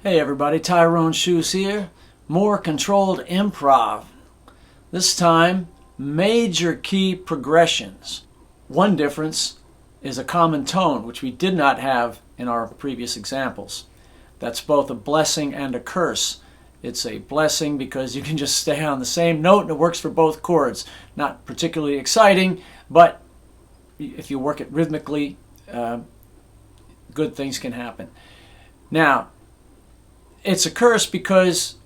Hey everybody, Tyrone Shoes here. More controlled improv. This time, major key progressions. One difference is a common tone, which we did not have in our previous examples. That's both a blessing and a curse. It's a blessing because you can just stay on the same note and it works for both chords. Not particularly exciting, but if you work it rhythmically, good things can happen. Now, it's a curse because,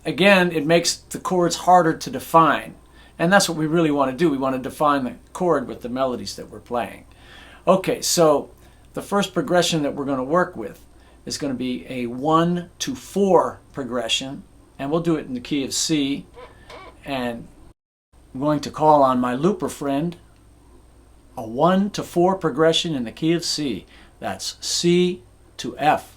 again, it makes the chords harder to define. And that's what we really want to do. We want to define the chord with the melodies that we're playing. Okay, so the first progression that we're going to work with is going to be a 1 to 4 progression. And we'll do it in the key of C. And I'm going to call on my looper friend. A 1 to 4 progression in the key of C. That's C to F.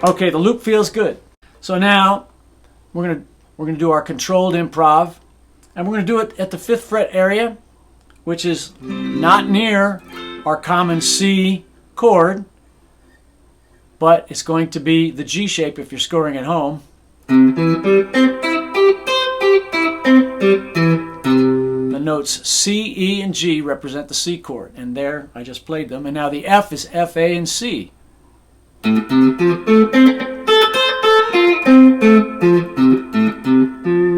Okay, the loop feels good. So now we're gonna do our controlled improv, and we're gonna do it at the 5th fret area, which is not near our common C chord, but it's going to be the G shape if you're scoring at home. The notes C, E, and G represent the C chord, and there I just played them. And now the F is F, A, and C.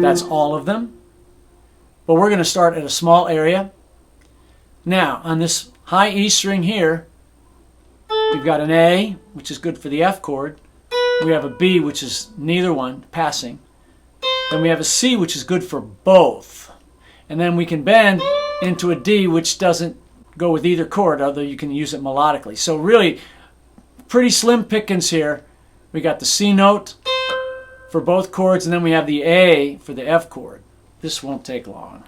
That's all of them. But we're going to start at a small area. Now, on this high E string here, we've got an A, which is good for the F chord. We have a B, which is neither one, passing. Then we have a C, which is good for both. And then we can bend into a D, which doesn't go with either chord, although you can use it melodically. So really, pretty slim pickings here. We got the C note for both chords, and then we have the A for the F chord. This won't take long.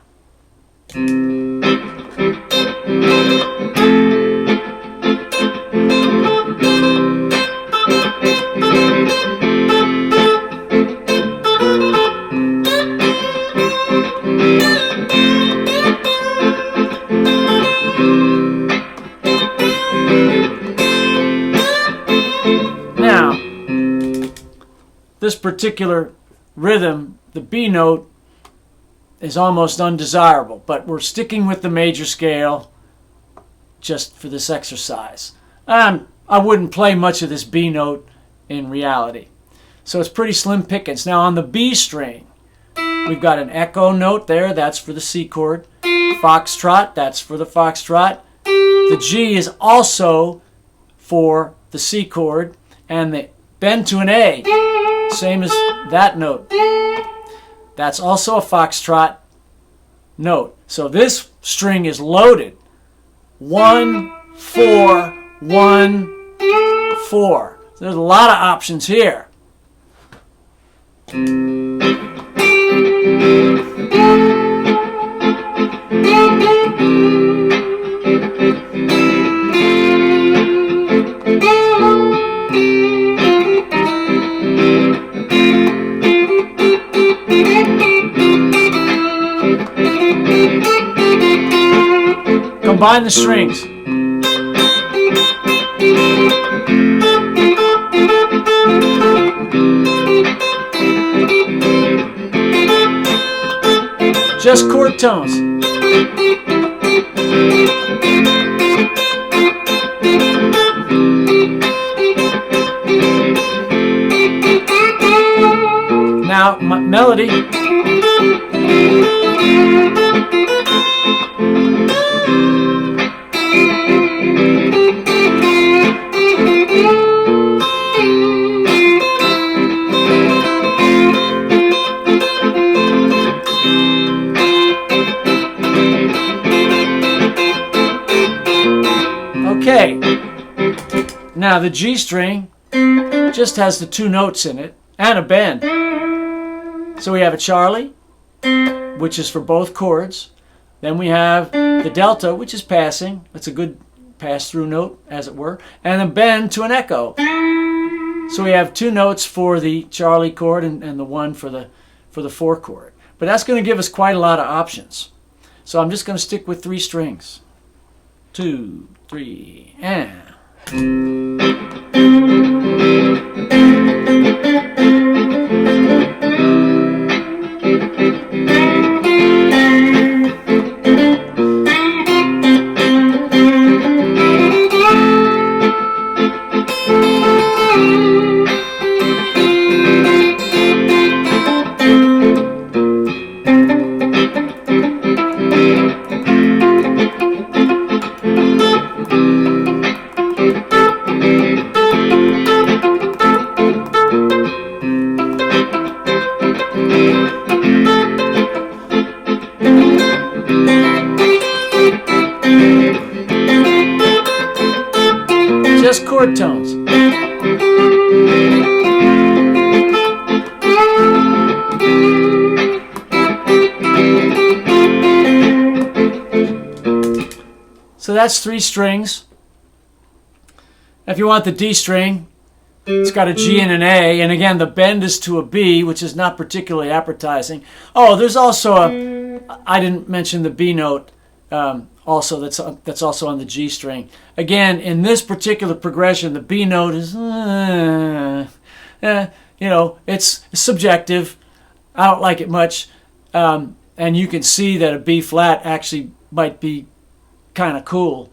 Now, this particular rhythm, the B note, is almost undesirable, but we're sticking with the major scale just for this exercise. I wouldn't play much of this B note in reality. So it's pretty slim pickings. Now on the B string, we've got an echo note there, that's for the C chord. Foxtrot, that's for the foxtrot. The G is also for the C chord, and the bend to an A, same as that note. That's also a foxtrot note. So this string is loaded. 1, 4, 1, 4. There's a lot of options here. Combine the strings. Just chord tones. Now, melody. Okay, now the G string just has the 2 notes in it and a bend. So we have a Charlie, which is for both chords. Then we have the delta, which is passing. That's a good pass-through note, as it were. And a bend to an echo. So we have 2 notes for the Charlie chord and the 1 for the 4 chord. But that's going to give us quite a lot of options. So I'm just going to stick with 3 strings. 2, 3, and... just chord tones. So that's 3 strings. If you want the D string, it's got a G and an A, and again the bend is to a B, which is not particularly appetizing. Oh, there's also I didn't mention the B note. Also, that's also on the G string. Again, in this particular progression, the B note is, it's subjective. I don't like it much, and you can see that a B flat actually might be kind of cool.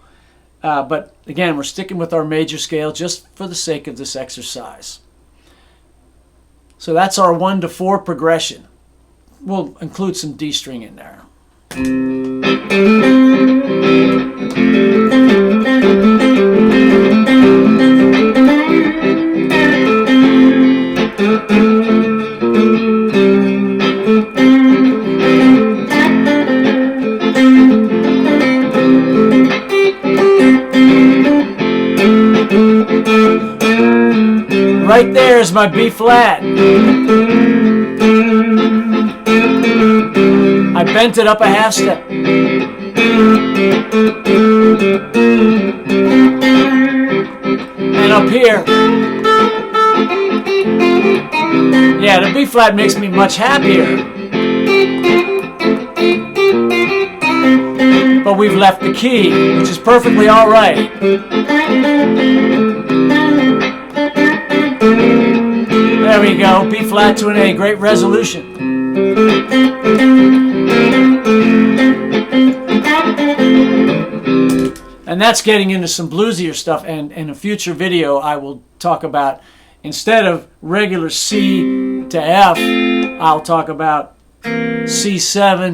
But again, we're sticking with our major scale just for the sake of this exercise. So that's our 1 to 4 progression. We'll include some D string in there. Right there is my B flat. I bent it up a half step. And up here, yeah, the B flat makes me much happier. But we've left the key, which is perfectly all right. There we go, B flat to an A, great resolution. And that's getting into some bluesier stuff, and in a future video I will talk about, instead of regular C to F, I'll talk about C7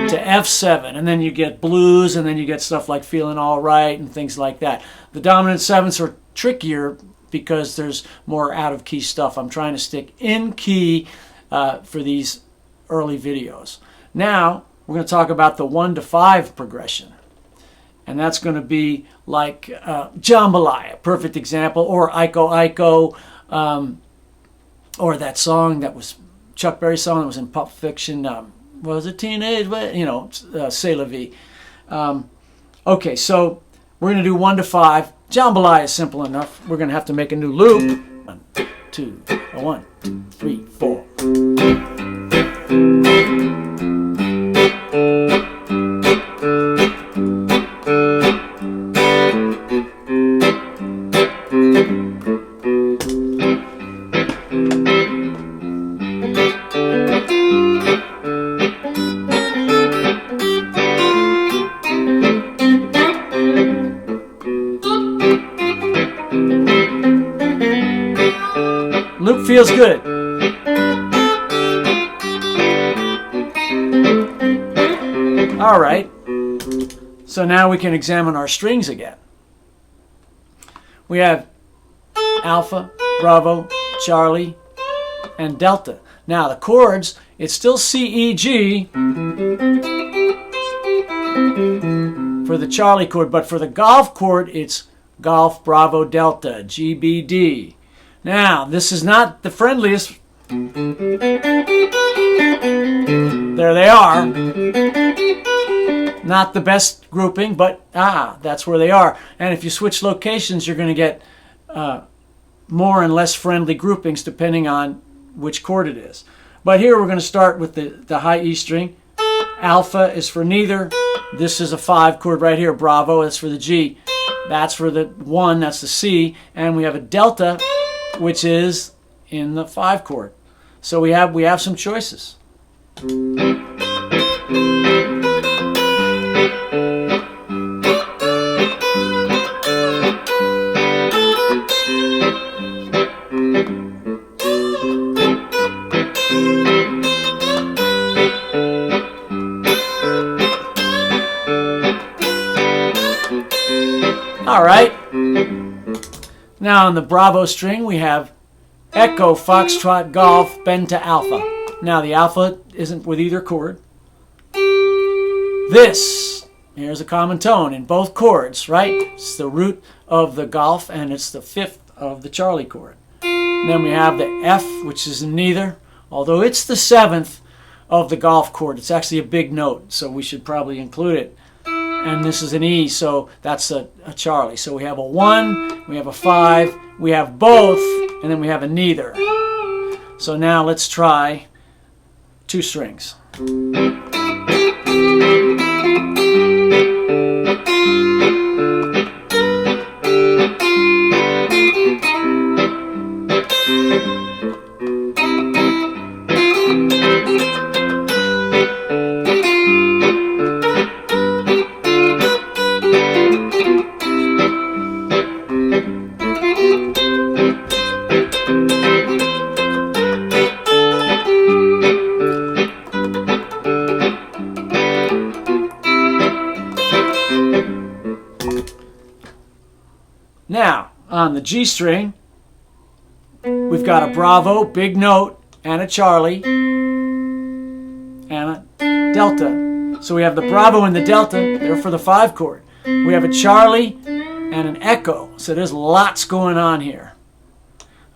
to F7, and then you get blues, and then you get stuff like Feeling All Right and things like that. The dominant 7ths are trickier because there's more out-of-key stuff. I'm trying to stick in key for these early videos. Now, we're going to talk about the 1 to 5 progression. And that's going to be like Jambalaya, perfect example, or Iko Iko, or that song that was, Chuck Berry song that was in Pulp Fiction, was it Teenage, C'est La Vie. Okay, so we're going to do 1 to 5. Jambalaya is simple enough. We're going to have to make a new loop. 1, 2, 1, 2, 3, 4. Loop feels good. All right. So now we can examine our strings again. We have Alpha, Bravo, Charlie, and Delta. Now the chords, it's still C, E, G for the Charlie chord, but for the golf chord, it's Golf, Bravo, Delta, G, B, D. Now, this is not the friendliest. There they are. Not the best grouping, but that's where they are. And if you switch locations, you're going to get more and less friendly groupings depending on which chord it is. But here we're going to start with the high E string. Alpha is for neither. This is a 5 chord right here. Bravo, that's for the G. That's for the 1, that's the C. And we have a delta, which is in the 5 chord. So we have some choices. All right. Now on the Bravo string, we have Echo, Foxtrot, Golf, bend to Alpha. Now the Alpha isn't with either chord. Here's a common tone in both chords, right? It's the root of the Golf and it's the 5th of the Charlie chord. Then we have the F, which is in neither, although it's the 7th of the Golf chord. It's actually a big note, so we should probably include it. And this is an E, so that's a Charlie. So we have a 1, we have a 5, we have both, and then we have a neither. So now let's try 2 strings. Now, on the G string, we've got a Bravo, big note, and a Charlie, and a Delta. So we have the Bravo and the Delta, they're for the 5 chord. We have a Charlie and an Echo, so there's lots going on here.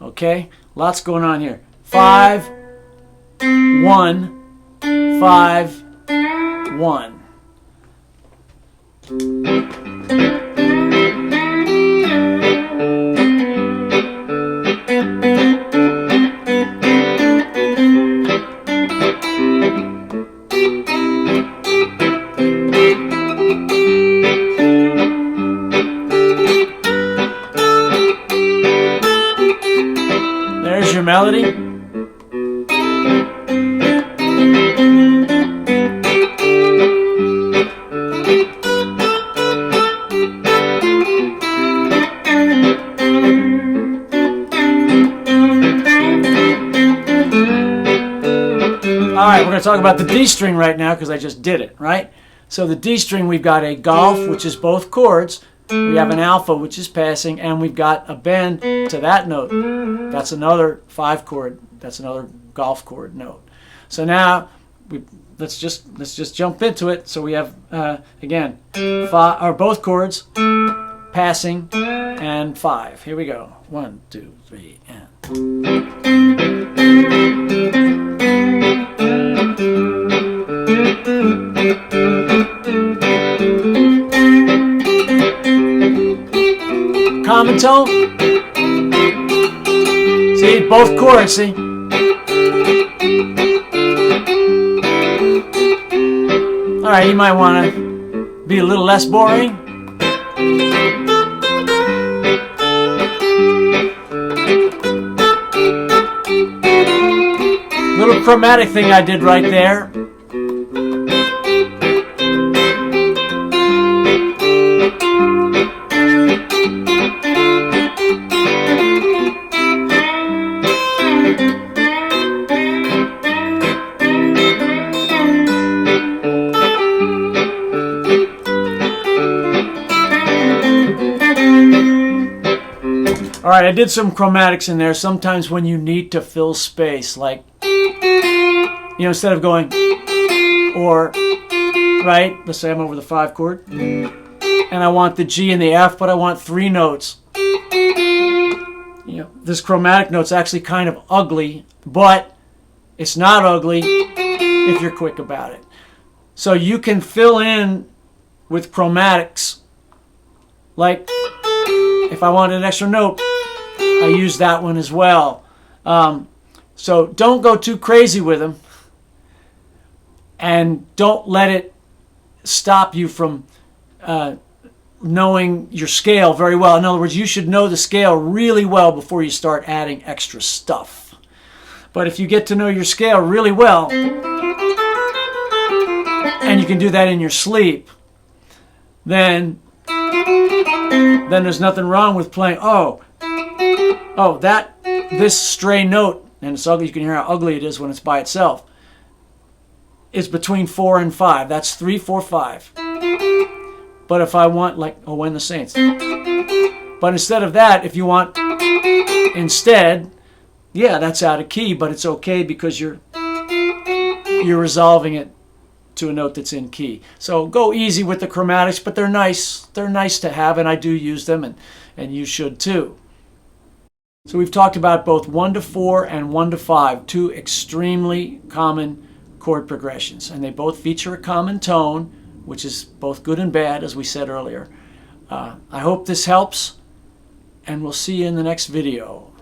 Okay, lots going on here. 5, 1, 5, 1. There's your melody. All right, we're going to talk about the D string right now because I just did it, right? So the D string, we've got a Golf, which is both chords. We have an Alpha, which is passing, and we've got a bend to that note. That's another 5 chord. That's another Golf chord note. So now let's just jump into it. So we have again, both chords, passing, and 5. Here we go. 1, 2, 3, and. Common tone. See, both chords, see? Alright, you might want to be a little less boring. Little chromatic thing I did right there. Alright, I did some chromatics in there. Sometimes when you need to fill space, like, you know, instead of going, or, right, let's say I'm over the 5 chord, and I want the G and the F, but I want 3 notes. this chromatic note's actually kind of ugly, but it's not ugly if you're quick about it. So you can fill in with chromatics. Like if I want an extra note, I use that one as well. So don't go too crazy with them, and don't let it stop you from knowing your scale very well. In other words, you should know the scale really well before you start adding extra stuff. But if you get to know your scale really well, and you can do that in your sleep, then there's nothing wrong with playing, this stray note, and it's ugly, you can hear how ugly it is when it's by itself, is between 4 and 5. That's 3, 4, 5. But if I want, like, Oh When the Saints. But instead of that, if you want instead, yeah, that's out of key, but it's okay because you're resolving it to a note that's in key. So go easy with the chromatics, but they're nice. They're nice to have, and I do use them, and you should too. So we've talked about both 1 to 4 and 1 to 5, two extremely common chord progressions, and they both feature a common tone, which is both good and bad, as we said earlier. I hope this helps, and we'll see you in the next video.